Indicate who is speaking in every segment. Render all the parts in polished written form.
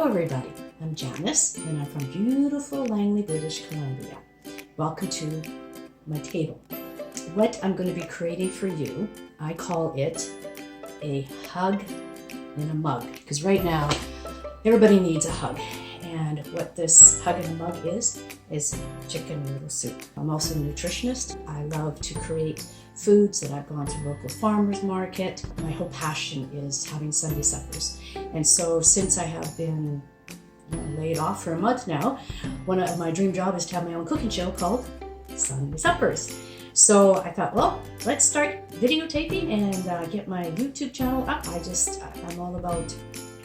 Speaker 1: everybody, I'm Janice and I'm from beautiful Langley, British Columbia. Welcome to my table. What I'm going to be creating for you, I call it a hug in a mug, because right now everybody needs a hug, and what this hug in a mug is chicken noodle soup. I'm also a nutritionist. I love to create foods that I've gone to local farmers market. My whole passion is having Sunday suppers, and so since I have been laid off for a month now, one of my dream job is to have my own cooking show called Sunday Suppers. So I thought, well, let's start videotaping and get my YouTube channel up. I'm all about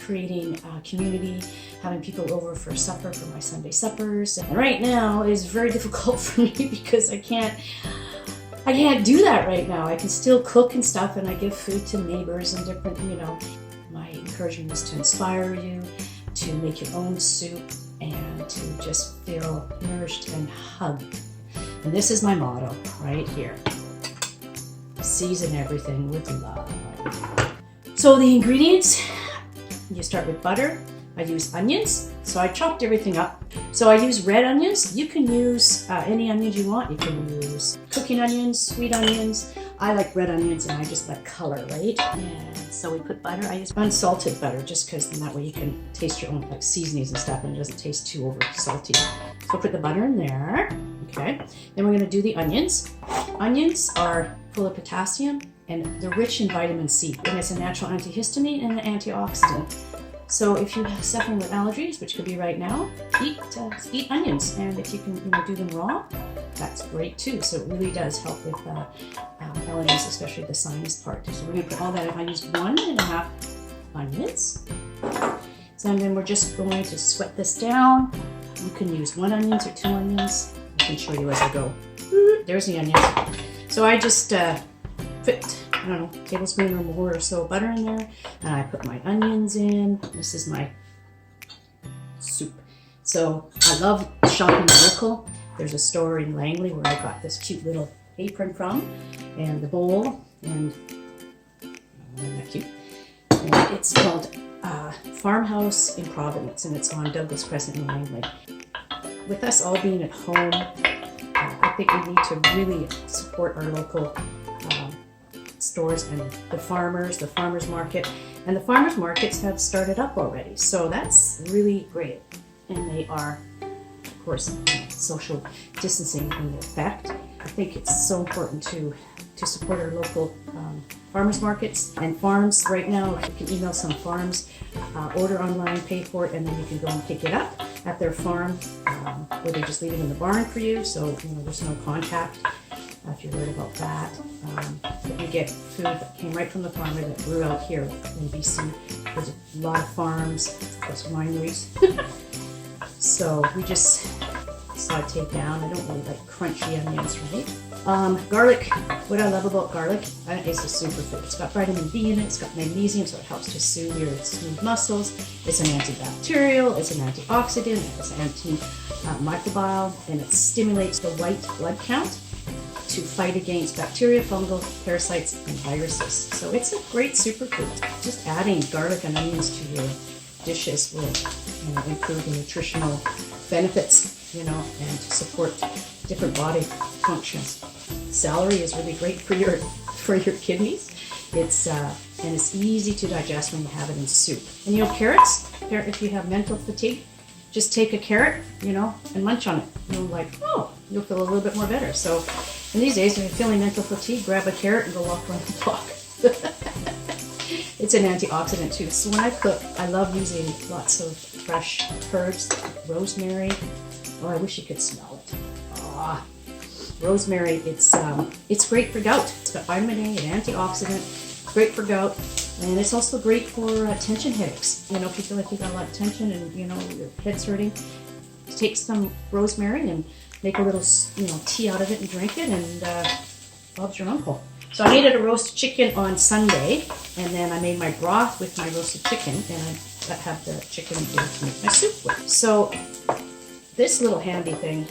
Speaker 1: creating a community, having people over for supper for my Sunday suppers. And right now is very difficult for me because I can't do that right now. I can still cook and stuff, and I give food to neighbors and different, my encouragement is to inspire you to make your own soup and to just feel nourished and hugged. And this is my motto right here. Season everything with love. So the ingredients, you start with butter. I use onions, so I chopped everything up. So I use red onions. You can use any onions you want. You can use cooking onions, sweet onions. I like red onions, and I just like color, right? And so we put butter. I use unsalted butter just because then that way you can taste your own seasonings and stuff, and it doesn't taste too over salty. So I put the butter in there. Okay. Then we're going to do the onions. Onions are full of potassium and they're rich in vitamin C, and it's a natural antihistamine and an antioxidant. So if you're suffering with allergies, which could be right now, eat onions, and if you can do them raw, that's great too. So it really does help with allergies, especially the sinus part. So we're going to put all that in. I use 1.5 onions. So then we're just going to sweat this down. You can use 1 onion or 2 onions. I can show you as I go. There's the onions. So I just put, tablespoon or more or so of butter in there, and I put my onions in. This is my soup. So I love shopping local. There's a store in Langley where I got this cute little apron from, and the bowl, and isn't that cute? And it's called Farmhouse in Providence, and it's on Douglas Crescent in Langley. With us all being at home, I think we need to really support our local stores and the farmers market. And the farmers markets have started up already, so that's really great. And they are, of course, social distancing in effect. I think it's so important to support our local farmers markets and farms. Right now, you can email some farms, order online, pay for it, and then you can go and pick it up at their farm, where they just leave it in the barn for you, so there's no contact. If you're worried about that, but you get food that came right from the farmer that grew out here in BC. There's a lot of farms, plus wineries. So we just saute down. I don't really like crunchy onions, right? Garlic. What I love about garlic, it's a superfood. It's got vitamin B in it. It's got magnesium, so it helps to soothe your smooth muscles. It's an antibacterial. It's an antioxidant. It's antimicrobial, and it stimulates the white blood count to fight against bacteria, fungal, parasites, and viruses. So it's a great superfood. Just adding garlic and onions to your dishes will improve the nutritional benefits, and support different body functions. Celery is really great for your kidneys. It's and it's easy to digest when you have it in soup. And carrots, if you have mental fatigue, just take a carrot, and munch on it. You'll feel a little bit more better. So in these days, if you're feeling mental fatigue, grab a carrot and go walk around the block. It's an antioxidant too. So when I cook, I love using lots of fresh herbs, rosemary. Oh, I wish you could smell it. Rosemary, it's great for gout. It's got vitamin A, an antioxidant, great for gout. And it's also great for tension headaches. If you feel like you got a lot of tension and your head's hurting, take some rosemary and make a little tea out of it and drink it, and Bob's your uncle. So I made it a roast chicken on Sunday, and then I made my broth with my roasted chicken, and I have the chicken here to make my soup with. So this little handy thing,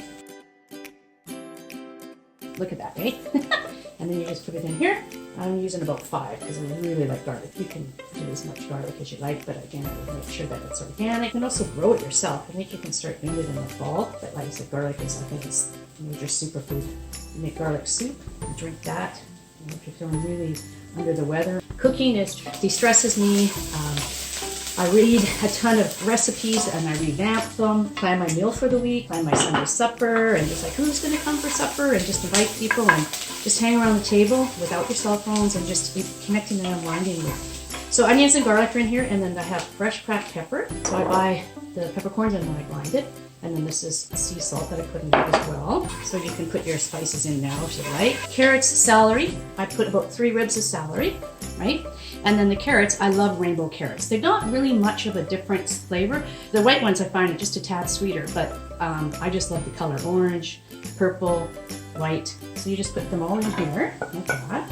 Speaker 1: look at that, right? And then you just put it in here. I'm using about 5 because I really like garlic. You can do as much garlic as you like, but again, I would make sure that it's organic. You can also grow it yourself. I think you can start doing it in the fall, but like I said, garlic is, I think, it's a major superfood. You make garlic soup, you drink that. And if you're feeling really under the weather, cooking de-stresses me. I read a ton of recipes and I revamp them, plan my meal for the week, plan my Sunday supper, and just like who's going to come for supper, and just invite people and just hang around the table without your cell phones and just be connecting and unwinding with. So onions and garlic are in here, and then I have fresh cracked pepper. So I buy the peppercorns and then I grind it. And then this is sea salt that I put in there as well. So you can put your spices in now if you like. Carrots, celery. I put about 3 ribs of celery, right? And then the carrots, I love rainbow carrots. They're not really much of a different flavor. The white ones I find are just a tad sweeter, but I just love the color orange, purple, white. So you just put them all in here, like that.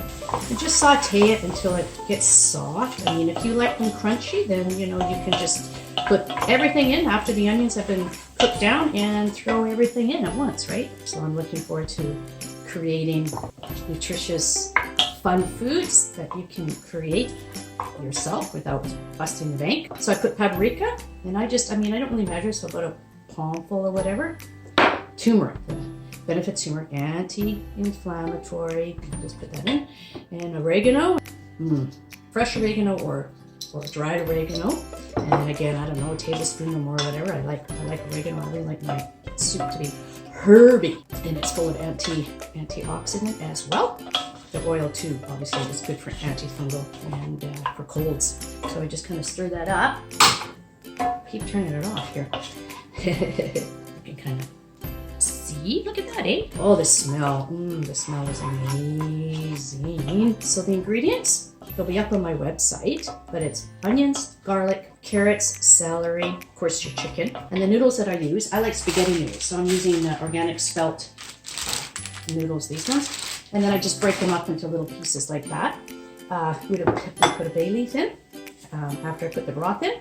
Speaker 1: And just saute it until it gets soft. I mean, if you like them crunchy, then you can just put everything in after the onions have been cooked down and throw everything in at once, right? So I'm looking forward to creating nutritious, fun foods that you can create yourself without busting the bank. So I put paprika, and I don't really measure, so about a palmful or whatever. Turmeric, the benefits turmeric, anti-inflammatory, just put that in. And oregano, fresh oregano or dried oregano. And again, I don't know, a tablespoon or more, whatever. I like oregano. I really like my soup to be herby, and it's full of antioxidant as well. The oil too, obviously, is good for antifungal and for colds. So I just kind of stir that up. Keep turning it off here. You can kind of see. Look at that, eh? Oh, the smell. The smell is amazing. So the ingredients, they'll be up on my website, but it's onions, garlic, carrots, celery, of course your chicken, and the noodles that I use. I like spaghetti noodles, so I'm using organic spelt noodles, these ones. And then I just break them up into little pieces like that. We put a bay leaf in after I put the broth in.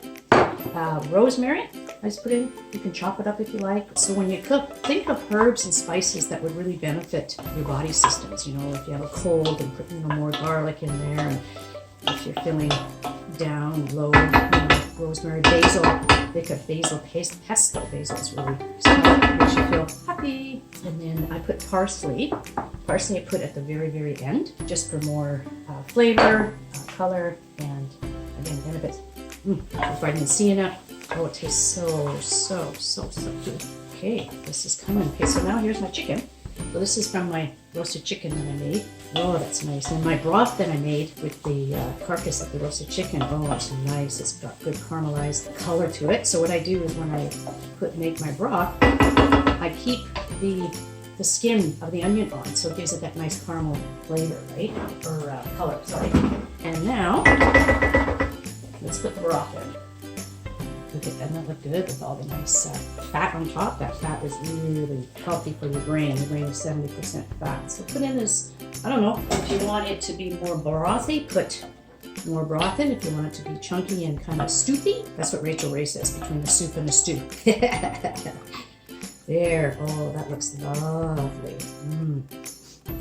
Speaker 1: Rosemary, I just put in. You can chop it up if you like. So when you cook, think of herbs and spices that would really benefit your body systems. If you have a cold, and put more garlic in there. And if you're feeling down, low, rosemary, basil. They could basil pesto. Basil is really smart, makes you feel happy. And then I put parsley. Parsley I put at the very, very end, just for more flavor, color, and again, benefits. Vitamin C in it. Oh, it tastes so good. Okay, this is coming. Okay, so now here's my chicken. So this is from my roasted chicken that I made. Oh, that's nice. And my broth that I made with the carcass of the roasted chicken. Oh, it's nice. It's got good caramelized color to it. So what I do is when I make my broth, I keep the skin of the onion on, so it gives it that nice caramel flavor, right? Or color, sorry. And now, let's put the broth in. Doesn't that look good with all the nice fat on top? That fat is really healthy for your brain. Your brain is 70% fat. So put in this, I don't know, if you want it to be more brothy, put more broth in. If you want it to be chunky and kind of stoopy, that's what Rachel Ray says, between the soup and the stew. There, oh, that looks lovely.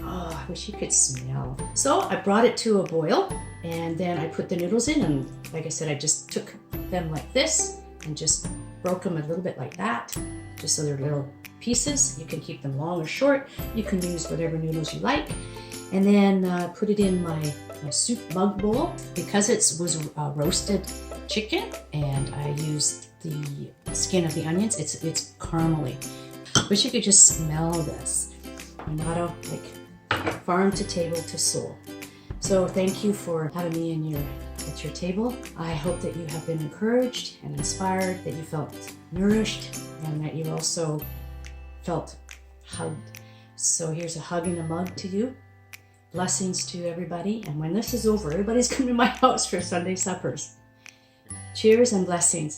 Speaker 1: Oh, I wish you could smell. So I brought it to a boil, and then I put the noodles in, and like I said, I just took them like this and just broke them a little bit like that, just so they're little pieces. You can keep them long or short. You can use whatever noodles you like. And then put it in my soup mug bowl. Because it was roasted chicken and I used the skin of the onions, it's caramely. Wish you could just smell this. Motto, like farm to table to soul. So thank you for having me at your table. I hope that you have been encouraged and inspired, that you felt nourished, and that you also felt hugged. So here's a hug in a mug to you. Blessings to everybody. And when this is over, everybody's coming to my house for Sunday suppers. Cheers and blessings.